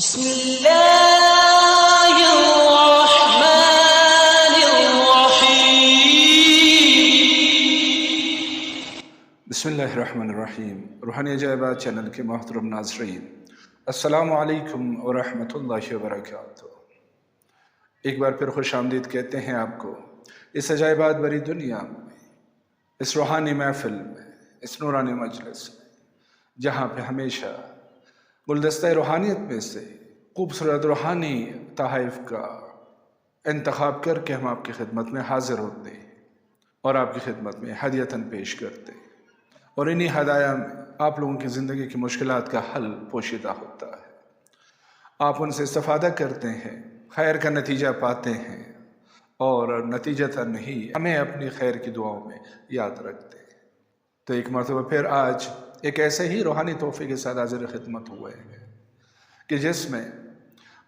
بسم اللہ الرحمن الرحیم۔ بسم اللہ الرحمن الرحیم۔ روحانی عجائبات چینل کے محترم ناظرین، السلام علیکم ورحمۃ اللہ وبرکاتہ۔ ایک بار پھر خوش آمدید کہتے ہیں آپ کو اس عجائبات بری دنیا میں، اس روحانی محفل میں، اس نورانی مجلس میں، جہاں پہ ہمیشہ گلدستہ روحانیت میں سے خوبصورت روحانی تحائف کا انتخاب کر کے ہم آپ کی خدمت میں حاضر ہوتے ہیں اور آپ کی خدمت میں ہدیتاً پیش کرتے ہیں، اور انہی ہدایہ میں آپ لوگوں کی زندگی کی مشکلات کا حل پوشیدہ ہوتا ہے۔ آپ ان سے استفادہ کرتے ہیں، خیر کا نتیجہ پاتے ہیں، اور نتیجتاً ہی ہمیں اپنی خیر کی دعاؤں میں یاد رکھتے ہیں۔ تو ایک مرتبہ پھر آج ایک ایسے ہی روحانی تحفے کے ساتھ حاضر خدمت ہوئے ہیں کہ جس میں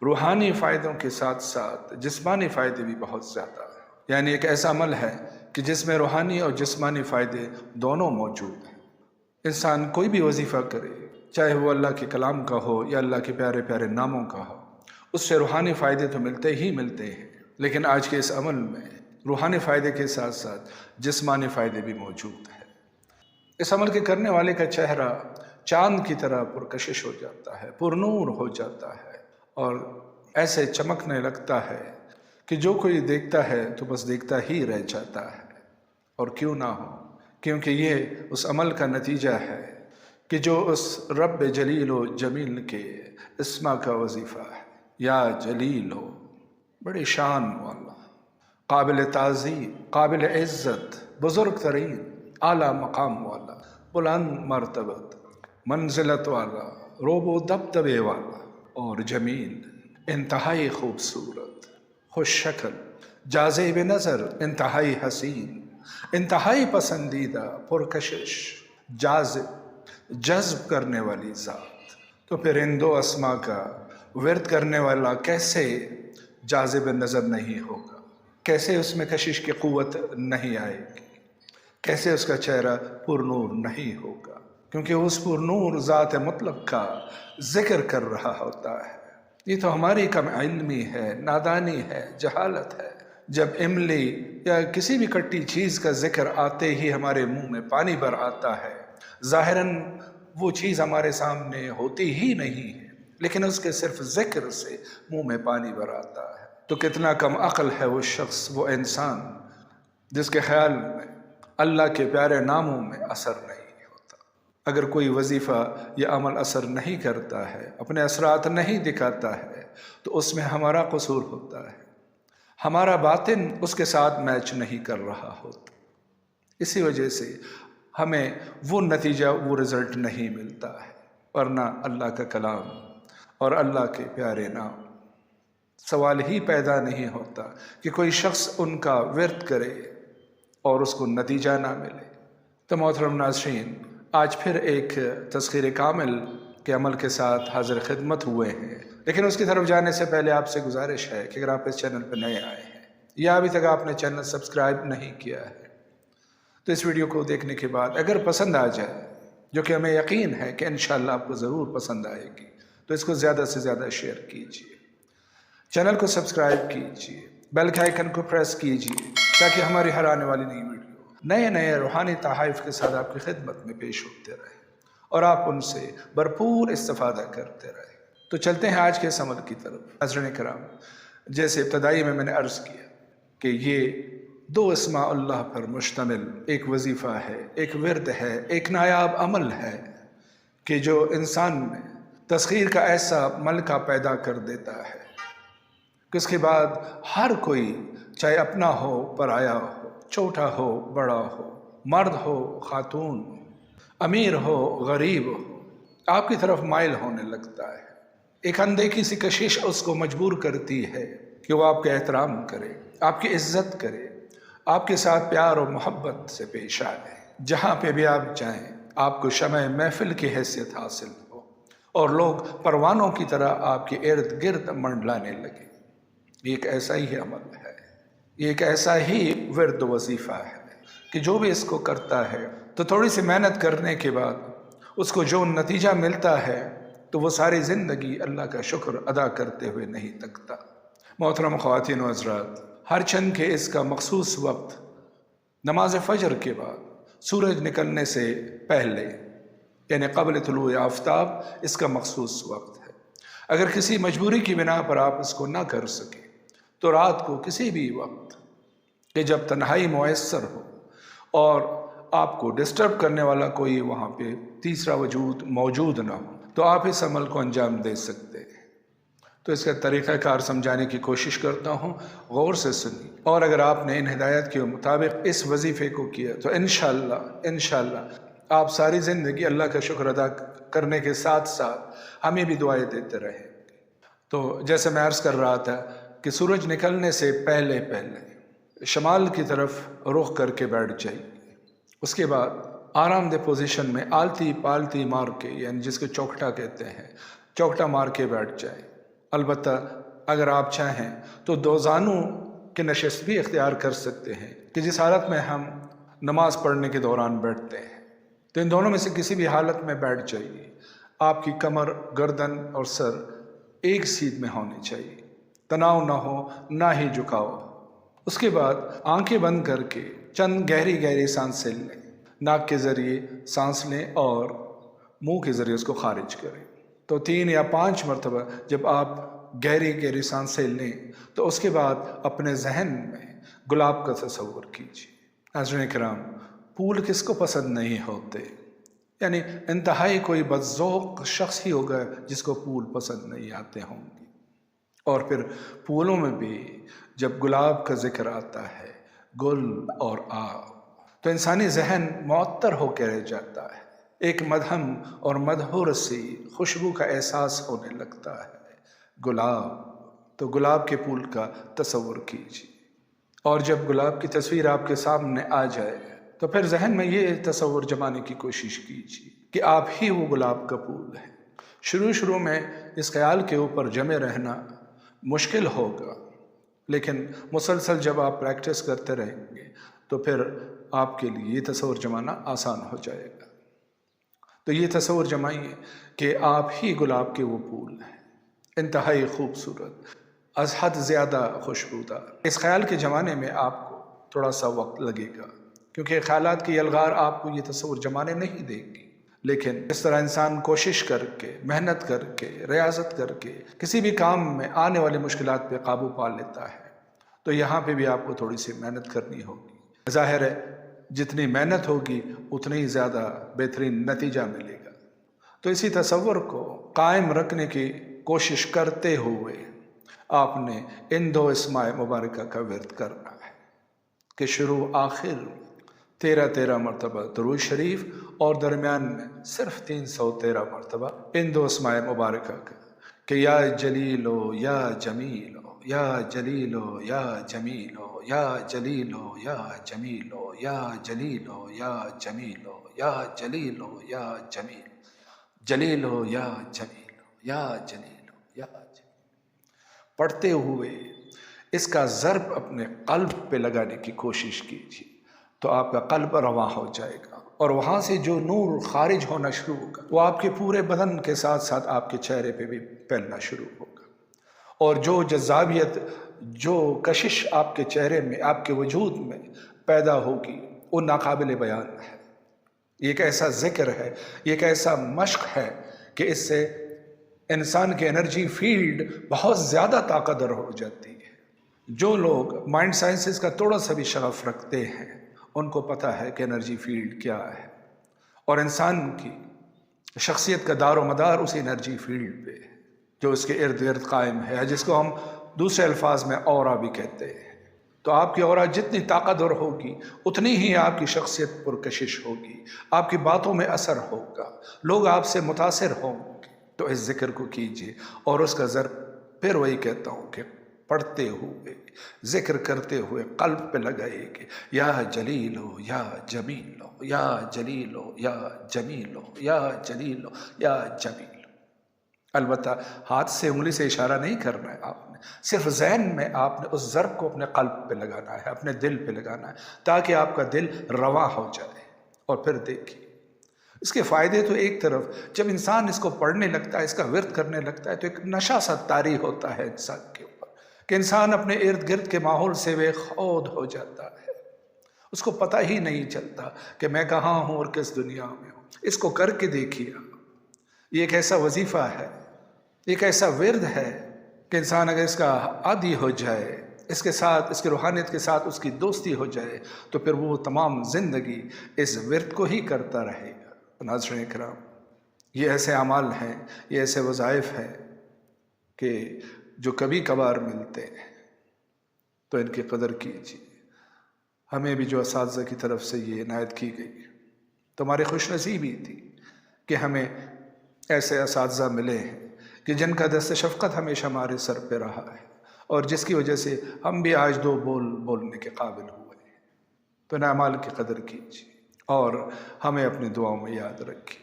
روحانی فائدوں کے ساتھ ساتھ جسمانی فائدے بھی بہت زیادہ ہیں۔ یعنی ایک ایسا عمل ہے کہ جس میں روحانی اور جسمانی فائدے دونوں موجود ہیں۔ انسان کوئی بھی وظیفہ کرے، چاہے وہ اللہ کے کلام کا ہو یا اللہ کے پیارے پیارے ناموں کا ہو، اس سے روحانی فائدے تو ملتے ہی ملتے ہیں، لیکن آج کے اس عمل میں روحانی فائدے کے ساتھ ساتھ جسمانی فائدے بھی موجود ہیں۔ اس عمل کے کرنے والے کا چہرہ چاند کی طرح پرکشش ہو جاتا ہے، پرنور ہو جاتا ہے، اور ایسے چمکنے لگتا ہے کہ جو کوئی دیکھتا ہے تو بس دیکھتا ہی رہ جاتا ہے۔ اور کیوں نہ ہو، کیونکہ یہ اس عمل کا نتیجہ ہے کہ جو اس رب جلیل و جمیل کے اسما کا وظیفہ ہے، یا جلیل و، بڑی شان والا، قابل تعظیم، قابل عزت، بزرگ ترین، اعلیٰ مقام والا، بلند مرتبت، منزلت والا، روب و دبدبے والا، اور جمیل، انتہائی خوبصورت، خوش شکل، جاذب نظر، انتہائی حسین، انتہائی پسندیدہ، پرکشش، جذب کرنے والی ذات۔ تو پھر ان دو اسما کا ورد کرنے والا کیسے جاذب نظر نہیں ہوگا؟ کیسے اس میں کشش کی قوت نہیں آئے گی؟ کیسے اس کا چہرہ پرنور نہیں ہوگا؟ کیونکہ اس پرنور ذات مطلق کا ذکر کر رہا ہوتا ہے۔ یہ تو ہماری کم علمی ہے، نادانی ہے، جہالت ہے۔ جب املی یا کسی بھی کٹی چیز کا ذکر آتے ہی ہمارے منہ میں پانی بھر آتا ہے، ظاہراً وہ چیز ہمارے سامنے ہوتی ہی نہیں ہے، لیکن اس کے صرف ذکر سے منہ میں پانی بھر آتا ہے۔ تو کتنا کم عقل ہے وہ شخص، وہ انسان جس کے خیال میں اللہ کے پیارے ناموں میں اثر نہیں ہوتا۔ اگر کوئی وظیفہ یا عمل اثر نہیں کرتا ہے، اپنے اثرات نہیں دکھاتا ہے، تو اس میں ہمارا قصور ہوتا ہے، ہمارا باطن اس کے ساتھ میچ نہیں کر رہا ہوتا۔ اسی وجہ سے ہمیں وہ نتیجہ، وہ رزلٹ نہیں ملتا ہے، ورنہ اللہ کا کلام اور اللہ کے پیارے نام، سوال ہی پیدا نہیں ہوتا کہ کوئی شخص ان کا ورد کرے اور اس کو نتیجہ نہ ملے۔ تو محترم ناظرین، آج پھر ایک تذکیر کامل کے عمل کے ساتھ حاضر خدمت ہوئے ہیں، لیکن اس کی طرف جانے سے پہلے آپ سے گزارش ہے کہ اگر آپ اس چینل پہ نئے آئے ہیں یا ابھی تک آپ نے چینل سبسکرائب نہیں کیا ہے، تو اس ویڈیو کو دیکھنے کے بعد اگر پسند آ جائے، جو کہ ہمیں یقین ہے کہ انشاءاللہ آپ کو ضرور پسند آئے گی، تو اس کو زیادہ سے زیادہ شیئر کیجیے، چینل کو سبسکرائب کیجیے، بیل کے آئیکن کو پریس کیجیے، تاکہ ہماری ہر آنے والی نئی ویڈیو نئے روحانی تحائف کے ساتھ آپ کی خدمت میں پیش ہوتے رہے اور آپ ان سے بھرپور استفادہ کرتے رہے۔ تو چلتے ہیں آج کے اس عمل کی طرف۔ حضرین کرام، جیسے ابتدائی میں نے عرض کیا کہ یہ دو اسماء اللہ پر مشتمل ایک وظیفہ ہے، ایک ورد ہے، ایک نایاب عمل ہے کہ جو انسان میں تسخیر کا ایسا ملکہ پیدا کر دیتا ہے کہ اس کے بعد ہر کوئی، چاہے اپنا ہو، پرایا ہو، چھوٹا ہو، بڑا ہو، مرد ہو، خاتون، امیر ہو، غریب ہو، آپ کی طرف مائل ہونے لگتا ہے۔ ایک اندیکھی سی کشش اس کو مجبور کرتی ہے کہ وہ آپ کا احترام کرے، آپ کی عزت کرے، آپ کے ساتھ پیار و محبت سے پیش آئے۔ جہاں پہ بھی آپ جائیں، آپ کو شمع محفل کی حیثیت حاصل ہو اور لوگ پروانوں کی طرح آپ کے ارد گرد منڈلانے لگے۔ یہ ایک ایسا ہی عمل ہے، یہ ایک ایسا ہی ورد و وظیفہ ہے کہ جو بھی اس کو کرتا ہے تو تھوڑی سی محنت کرنے کے بعد اس کو جو نتیجہ ملتا ہے تو وہ ساری زندگی اللہ کا شکر ادا کرتے ہوئے نہیں تکتا۔ محترم خواتین و حضرات، ہر چند کے اس کا مخصوص وقت نماز فجر کے بعد سورج نکلنے سے پہلے، یعنی قبل طلوع آفتاب، اس کا مخصوص وقت ہے۔ اگر کسی مجبوری کی بنا پر آپ اس کو نہ کر سکیں تو رات کو کسی بھی وقت کہ جب تنہائی میسر ہو اور آپ کو ڈسٹرب کرنے والا کوئی وہاں پہ تیسرا وجود موجود نہ ہو، تو آپ اس عمل کو انجام دے سکتے ہیں۔ تو اس کا طریقہ کار سمجھانے کی کوشش کرتا ہوں، غور سے سنیے، اور اگر آپ نے ان ہدایت کے مطابق اس وظیفے کو کیا تو انشاءاللہ آپ ساری زندگی اللہ کا شکر ادا کرنے کے ساتھ ساتھ ہمیں بھی دعائیں دیتے رہیں۔ تو جیسے میں عرض کر رہا تھا کہ سورج نکلنے سے پہلے شمال کی طرف رخ کر کے بیٹھ جائیے۔ اس کے بعد آرام دہ پوزیشن میں آلتی پالتی مار کے، یعنی جس کو چوکٹا کہتے ہیں، چوکٹا مار کے بیٹھ جائیں۔ البتہ اگر آپ چاہیں تو دو زانوں کی نشست بھی اختیار کر سکتے ہیں کہ جس حالت میں ہم نماز پڑھنے کے دوران بیٹھتے ہیں، تو ان دونوں میں سے کسی بھی حالت میں بیٹھ جائیے۔ آپ کی کمر، گردن اور سر ایک سیدھ میں ہونی چاہیے، تناؤ نہ ہو نہ ہی جھکاؤ۔ اس کے بعد آنکھیں بند کر کے چند گہری سانسیں لیں، ناک کے ذریعے سانس لیں اور منہ کے ذریعے اس کو خارج کریں۔ تو 3 یا 5 مرتبہ جب آپ گہری سانسیں لیں تو اس کے بعد اپنے ذہن میں گلاب کا تصور کیجیے۔ حضرات کرام، پھول کس کو پسند نہیں ہوتے؟ یعنی انتہائی کوئی بدذوق شخص ہی ہوگا جس کو پھول پسند نہیں آتے ہوں گے۔ اور پھر پھولوں میں بھی جب گلاب کا ذکر آتا ہے، گل اور آب، تو انسانی ذہن معطر ہو کے رہ جاتا ہے، ایک مدھم اور مدھور سی خوشبو کا احساس ہونے لگتا ہے۔ گلاب، تو گلاب کے پھول کا تصور کیجیے، اور جب گلاب کی تصویر آپ کے سامنے آ جائے تو پھر ذہن میں یہ تصور جمانے کی کوشش کیجیے کہ آپ ہی وہ گلاب کا پھول ہیں۔ شروع میں اس خیال کے اوپر جمے رہنا مشکل ہوگا، لیکن مسلسل جب آپ پریکٹس کرتے رہیں گے تو پھر آپ کے لیے یہ تصور جمانا آسان ہو جائے گا۔ تو یہ تصور جمائیے کہ آپ ہی گلاب کے وہ پھول ہیں، انتہائی خوبصورت، از حد زیادہ خوشبودار۔ اس خیال کے جمانے میں آپ کو تھوڑا سا وقت لگے گا، کیونکہ خیالات کی الغار آپ کو یہ تصور جمانے نہیں دے گی، لیکن اس طرح انسان کوشش کر کے، محنت کر کے، ریاضت کر کے کسی بھی کام میں آنے والی مشکلات پہ قابو پا لیتا ہے۔ تو یہاں پہ بھی آپ کو تھوڑی سی محنت کرنی ہوگی۔ ظاہر ہے جتنی محنت ہوگی اتنی ہی زیادہ بہترین نتیجہ ملے گا۔ تو اسی تصور کو قائم رکھنے کی کوشش کرتے ہوئے آپ نے ان 2 اسماء مبارکہ کا ورد کرنا ہے کہ شروع آخر 13 مرتبہ درود شریف، اور درمیان میں صرف 313 مرتبہ ان 2 اسماء مبارکہ کا کہ یا جلیلو یا جمیلو، یا جلیلو یا جمیلو، یا جلیلو یا جمیلو، یا جلیلو یا جمیلو، یا جلیلو یا جمیل، جلیلو یا جمیلو، یا جلیلو یا جمیل، پڑھتے ہوئے اس کا ضرب اپنے قلب پہ لگانے کی کوشش کیجیے، تو آپ کا قلب رواں ہو جائے گا، اور وہاں سے جو نور خارج ہونا شروع ہوگا وہ آپ کے پورے بدن کے ساتھ ساتھ آپ کے چہرے پہ بھی پھیلنا شروع ہوگا، اور جو جذابیت، جو کشش آپ کے چہرے میں، آپ کے وجود میں پیدا ہوگی وہ ناقابل بیان ہے۔ یہ ایک ایسا ذکر ہے، یہ ایک ایسا مشق ہے کہ اس سے انسان کی انرجی فیلڈ بہت زیادہ طاقتور ہو جاتی ہے۔ جو لوگ مائنڈ سائنسز کا تھوڑا سا بھی شغف رکھتے ہیں ان کو پتہ ہے کہ انرجی فیلڈ کیا ہے، اور انسان کی شخصیت کا دار و مدار اسی انرجی فیلڈ پہ ہے جو اس کے ارد گرد قائم ہے، جس کو ہم دوسرے الفاظ میں اورا بھی کہتے ہیں۔ تو آپ کی اورا جتنی طاقتور ہوگی اتنی ہی آپ کی شخصیت پرکشش ہوگی، آپ کی باتوں میں اثر ہوگا، لوگ آپ سے متاثر ہوں گے۔ تو اس ذکر کو کیجیے، اور اس کا ضرب پھر وہی کہتا ہوں کہ پڑھتے ہوئے، ذکر کرتے ہوئے قلب پہ لگائیے کہ یا جلیلو یا جمیلو، یا جلیلو یا جمیلو، یا جلیلو یا جمیلو۔ البتہ ہاتھ سے انگلی سے اشارہ نہیں کرنا ہے، آپ نے صرف ذہن میں آپ نے اس ضرب کو اپنے قلب پہ لگانا ہے، اپنے دل پہ لگانا ہے، تاکہ آپ کا دل رواں ہو جائے۔ اور پھر دیکھیے اس کے فائدے تو ایک طرف، جب انسان اس کو پڑھنے لگتا ہے، اس کا ورد کرنے لگتا ہے، تو ایک نشہ سا طاری ہوتا ہے انسان کے اوپر کہ انسان اپنے ارد گرد کے ماحول سے بے خود ہو جاتا ہے، اس کو پتہ ہی نہیں چلتا کہ میں کہاں ہوں اور کس دنیا میں ہوں۔ اس کو کر کے دیکھیے، یہ ایک ایسا وظیفہ ہے، ایک ایسا ورد ہے کہ انسان اگر اس کا عادی ہو جائے، اس کے ساتھ، اس کی روحانیت کے ساتھ اس کی دوستی ہو جائے، تو پھر وہ تمام زندگی اس ورد کو ہی کرتا رہے گا۔ ناظرین کرام، یہ ایسے اعمال ہیں، یہ ایسے وظائف ہیں کہ جو کبھی کبھار ملتے ہیں، تو ان کی قدر کیجیے۔ ہمیں بھی جو اساتذہ کی طرف سے یہ عنایت کی گئی تو ہماری خوش نصیبی تھی کہ ہمیں ایسے اساتذہ ملے ہیں کہ جن کا دست شفقت ہمیشہ ہمارے سر پہ رہا ہے، اور جس کی وجہ سے ہم بھی آج دو بولنے کے قابل ہوئے ہیں۔ تو ان اعمال کی قدر کیجیے اور ہمیں اپنی دعاؤں میں یاد رکھیے۔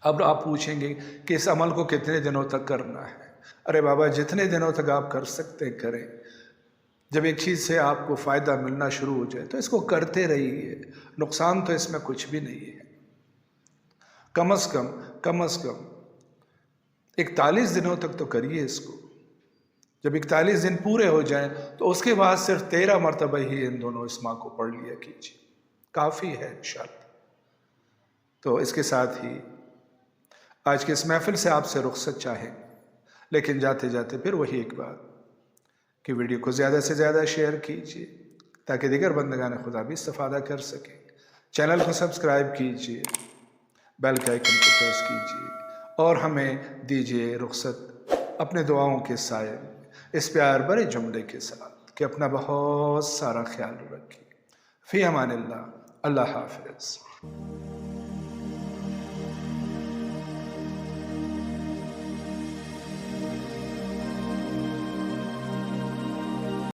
اب آپ پوچھیں گے کہ اس عمل کو کتنے دنوں تک کرنا ہے؟ ارے بابا، جتنے دنوں تک آپ کر سکتے کریں۔ جب ایک چیز سے آپ کو فائدہ ملنا شروع ہو جائے تو اس کو کرتے رہیے، نقصان تو اس میں کچھ بھی نہیں ہے۔ کم از کم 41 دنوں تک تو کریے اس کو۔ جب 41 دن پورے ہو جائیں تو اس کے بعد صرف 13 مرتبہ ہی ان دونوں اسماء کو پڑھ لیا کیجیے، کافی ہے انشاءاللہ۔ تو اس کے ساتھ ہی آج کے اس محفل سے آپ سے رخصت چاہیں، لیکن جاتے جاتے پھر وہی ایک بات کہ ویڈیو کو زیادہ سے زیادہ شیئر کیجیے تاکہ دیگر بندگان خدا بھی استفادہ کر سکیں۔ چینل کو سبسکرائب کیجیے، بیل کے آئیکن کو پریس کیجیے اور ہمیں دیجیے رخصت اپنے دعاؤں کے سائے اس پیار بڑے جملے کے ساتھ کہ اپنا بہت سارا خیال رکھیے۔ فی امان اللہ، اللہ حافظ۔